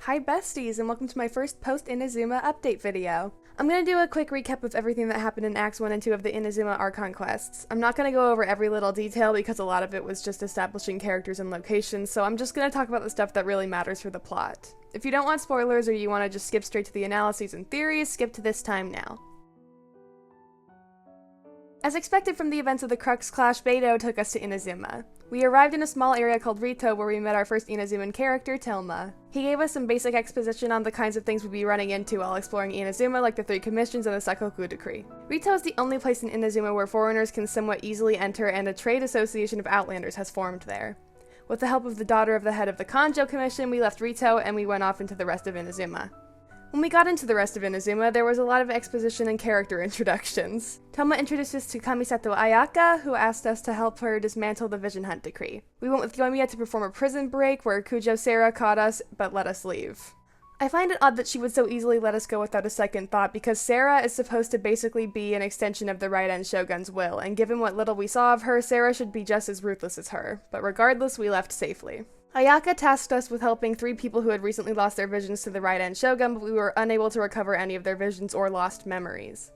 Hi besties, and welcome to my first post-Inazuma update video. I'm going to do a quick recap of everything that happened in Acts 1 and 2 of the Inazuma Archon quests. I'm not going to go over every little detail because a lot of it was just establishing characters and locations, so I'm just going to talk about the stuff that really matters for the plot. If you don't want spoilers or you want to just skip straight to the analyses and theories, skip to this time now. As expected from the events of the Crux Clash, Beidou took us to Inazuma. We arrived in a small area called Rito where we met our first Inazuman character, Telma. He gave us some basic exposition on the kinds of things we'd be running into while exploring Inazuma, like the 3 commissions and the Sakoku Decree. Rito is the only place in Inazuma where foreigners can somewhat easily enter, and a trade association of outlanders has formed there. With the help of the daughter of the head of the Kanjo Commission, we left Rito and we went off into the rest of Inazuma. When we got into the rest of Inazuma, there was a lot of exposition and character introductions. Telma introduced us to Kamisato Ayaka, who asked us to help her dismantle the Vision Hunt Decree. We went with Yoimiya to perform a prison break, where Kujo Sarah caught us, but let us leave. I find it odd that she would so easily let us go without a second thought, because Sarah is supposed to basically be an extension of the Raiden Shogun's will, and given what little we saw of her, Sarah should be just as ruthless as her. But regardless, we left safely. Ayaka tasked us with helping 3 people who had recently lost their visions to the Raiden Shogun, but we were unable to recover any of their visions or lost memories.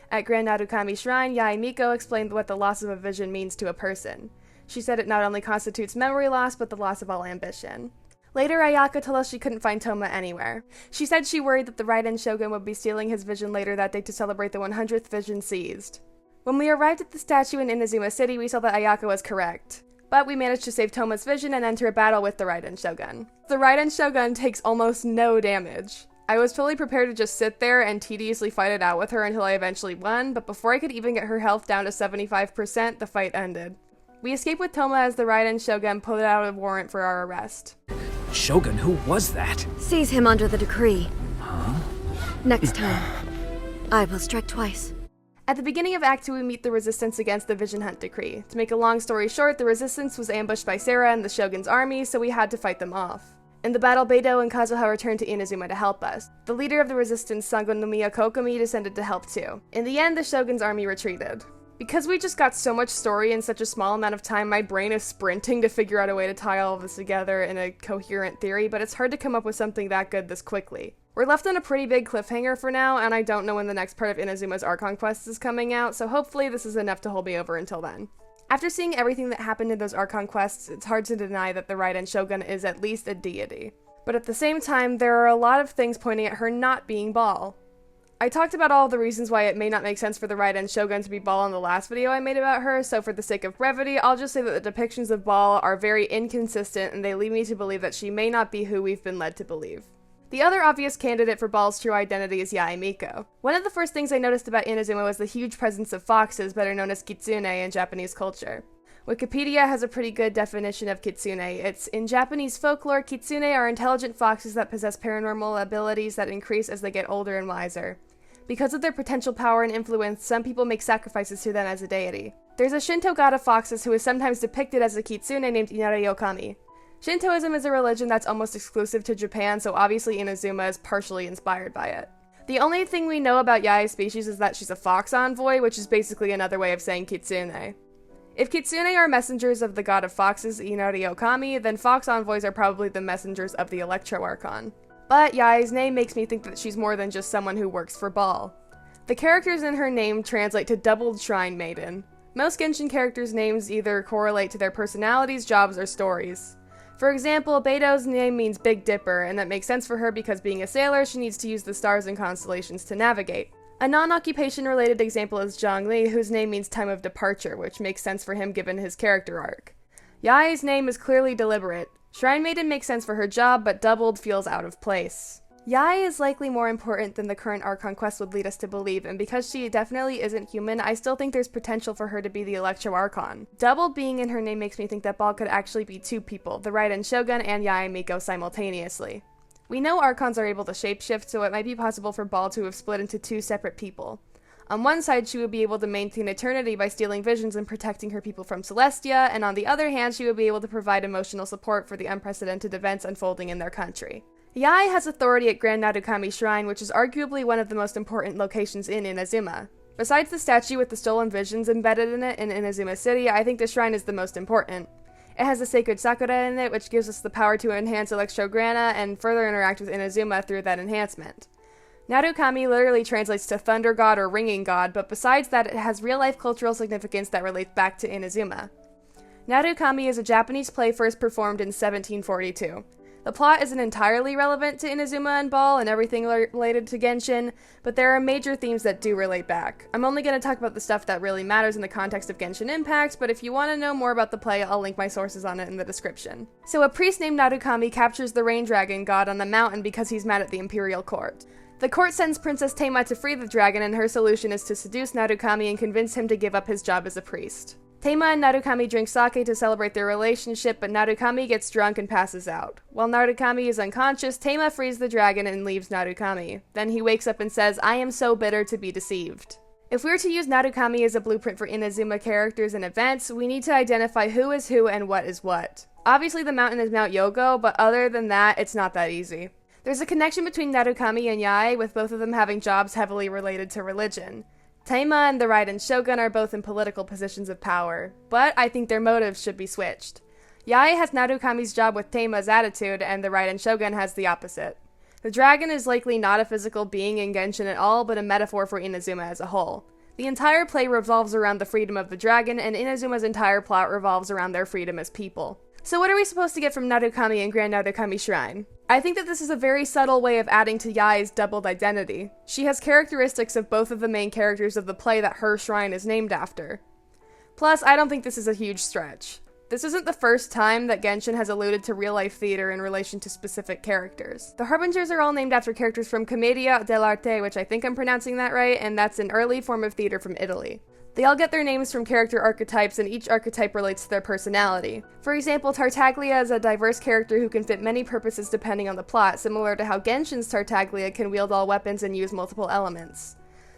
At Grand Narukami Shrine, Yae Miko explained what the loss of a vision means to a person. She said it not only constitutes memory loss, but the loss of all ambition. Later, Ayaka told us she couldn't find Toma anywhere. She said she worried that the Raiden Shogun would be stealing his vision later that day to celebrate the 100th vision seized. When we arrived at the statue in Inazuma City, we saw that Ayaka was correct. But we managed to save Toma's vision and enter a battle with the Raiden Shogun. The Raiden Shogun takes almost no damage. I was fully prepared to just sit there and tediously fight it out with her until I eventually won, but before I could even get her health down to 75%, the fight ended. We escaped with Toma as the Raiden Shogun put out a warrant for our arrest. Shogun, who was that? Seize him under the decree. Huh? Next time, I will strike twice. At the beginning of Act 2, we meet the resistance against the Vision Hunt Decree. To make a long story short, the resistance was ambushed by Sarah and the Shogun's army, so we had to fight them off. In the battle, Beidou and Kazuha returned to Inazuma to help us. The leader of the resistance, Sangonomiya Kokomi, descended to help too. In the end, the Shogun's army retreated. Because we just got so much story in such a small amount of time, my brain is sprinting to figure out a way to tie all of this together in a coherent theory, but it's hard to come up with something that good this quickly. We're left on a pretty big cliffhanger for now, and I don't know when the next part of Inazuma's Archon quest is coming out, so hopefully this is enough to hold me over until then. After seeing everything that happened in those Archon quests, it's hard to deny that the Raiden Shogun is at least a deity. But at the same time, there are a lot of things pointing at her not being Baal. I talked about all the reasons why it may not make sense for the Raiden Shogun to be Baal in the last video I made about her, so for the sake of brevity, I'll just say that the depictions of Baal are very inconsistent, and they lead me to believe that she may not be who we've been led to believe. The other obvious candidate for Baal's true identity is Yae Miko. One of the first things I noticed about Inazuma was the huge presence of foxes, better known as kitsune in Japanese culture. Wikipedia has a pretty good definition of kitsune. It's, in Japanese folklore, kitsune are intelligent foxes that possess paranormal abilities that increase as they get older and wiser. Because of their potential power and influence, some people make sacrifices to them as a deity. There's a Shinto god of foxes who is sometimes depicted as a kitsune named Inari-Okami. Shintoism is a religion that's almost exclusive to Japan, so obviously Inazuma is partially inspired by it. The only thing we know about Yae's species is that she's a fox envoy, which is basically another way of saying kitsune. If kitsune are messengers of the god of foxes, Inari-Okami, then fox envoys are probably the messengers of the Electro Archon. But Yae's name makes me think that she's more than just someone who works for Baal. The characters in her name translate to Doubled Shrine Maiden. Most Genshin characters' names either correlate to their personalities, jobs, or stories. For example, Beidou's name means Big Dipper, and that makes sense for her because being a sailor, she needs to use the stars and constellations to navigate. A non-occupation-related example is Zhongli, whose name means Time of Departure, which makes sense for him given his character arc. Yae's name is clearly deliberate. Shrine Maiden makes sense for her job, but Doubled feels out of place. Yae is likely more important than the current Archon quest would lead us to believe, and because she definitely isn't human, I still think there's potential for her to be the Electro Archon. Doubled being in her name makes me think that Baal could actually be 2 people, the Raiden Shogun and Yae Miko simultaneously. We know Archons are able to shapeshift, so it might be possible for Baal to have split into 2 separate people. On one side, she would be able to maintain eternity by stealing visions and protecting her people from Celestia, and on the other hand, she would be able to provide emotional support for the unprecedented events unfolding in their country. Yae has authority at Grand Narukami Shrine, which is arguably one of the most important locations in Inazuma. Besides the statue with the stolen visions embedded in it in Inazuma City, I think the shrine is the most important. It has the sacred Sakura in it, which gives us the power to enhance Electrograna and further interact with Inazuma through that enhancement. Narukami literally translates to Thunder God or Ringing God, but besides that, it has real-life cultural significance that relates back to Inazuma. Narukami is a Japanese play first performed in 1742. The plot isn't entirely relevant to Inazuma and Ball and everything related to Genshin, but there are major themes that do relate back. I'm only going to talk about the stuff that really matters in the context of Genshin Impact, but if you want to know more about the play, I'll link my sources on it in the description. So a priest named Narukami captures the rain dragon god on a mountain because he's mad at the imperial court. The court sends Princess Tama to free the dragon, and her solution is to seduce Narukami and convince him to give up his job as a priest. Tama and Narukami drink sake to celebrate their relationship, but Narukami gets drunk and passes out. While Narukami is unconscious, Tama frees the dragon and leaves Narukami. Then he wakes up and says, "I am so bitter to be deceived." If we were to use Narukami as a blueprint for Inazuma characters and events, we need to identify who is who and what is what. Obviously the mountain is Mount Yogo, but other than that, it's not that easy. There's a connection between Narukami and Yae, with both of them having jobs heavily related to religion. Tama and the Raiden Shogun are both in political positions of power, but I think their motives should be switched. Yae has Narukami's job with Tama's attitude, and the Raiden Shogun has the opposite. The dragon is likely not a physical being in Genshin at all, but a metaphor for Inazuma as a whole. The entire play revolves around the freedom of the dragon, and Inazuma's entire plot revolves around their freedom as people. So what are we supposed to get from Narukami and Grand Narukami Shrine? I think that this is a very subtle way of adding to Yae's doubled identity. She has characteristics of both of the main characters of the play that her shrine is named after. Plus, I don't think this is a huge stretch. This isn't the first time that Genshin has alluded to real-life theater in relation to specific characters. The Harbingers are all named after characters from Commedia dell'arte, which I think I'm pronouncing that right, and that's an early form of theater from Italy. They all get their names from character archetypes, and each archetype relates to their personality. For example, Tartaglia is a diverse character who can fit many purposes depending on the plot, similar to how Genshin's Tartaglia can wield all weapons and use multiple elements.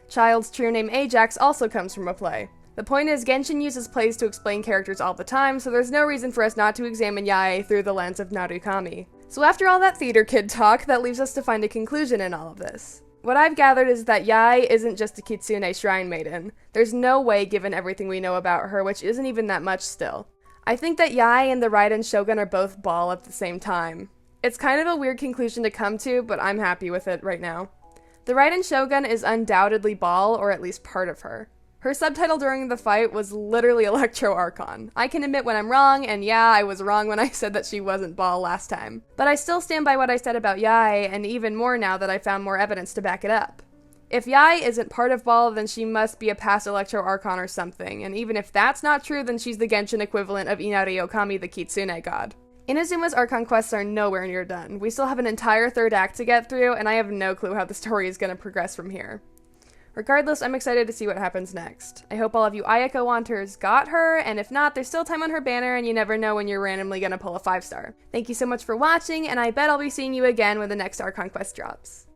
Child's true name Ajax also comes from a play. The point is, Genshin uses plays to explain characters all the time, so there's no reason for us not to examine Yae through the lens of Narukami. So after all that theater kid talk, that leaves us to find a conclusion in all of this. What I've gathered is that Yae isn't just a Kitsune shrine maiden. There's no way, given everything we know about her, which isn't even that much still. I think that Yae and the Raiden Shogun are both Ball at the same time. It's kind of a weird conclusion to come to, but I'm happy with it right now. The Raiden Shogun is undoubtedly Ball, or at least part of her. Her subtitle during the fight was literally Electro Archon. I can admit when I'm wrong, and yeah, I was wrong when I said that she wasn't Ball last time. But I still stand by what I said about Yae, and even more now that I found more evidence to back it up. If Yae isn't part of Ball, then she must be a past Electro Archon or something, and even if that's not true, then she's the Genshin equivalent of Inari Okami, the Kitsune god. Inazuma's Archon quests are nowhere near done. We still have an entire third act to get through, and I have no clue how the story is going to progress from here. Regardless, I'm excited to see what happens next. I hope all of you Ayako wanters got her, and if not, there's still time on her banner, and you never know when you're randomly gonna pull a 5-star. Thank you so much for watching, and I bet I'll be seeing you again when the next Archon quest drops.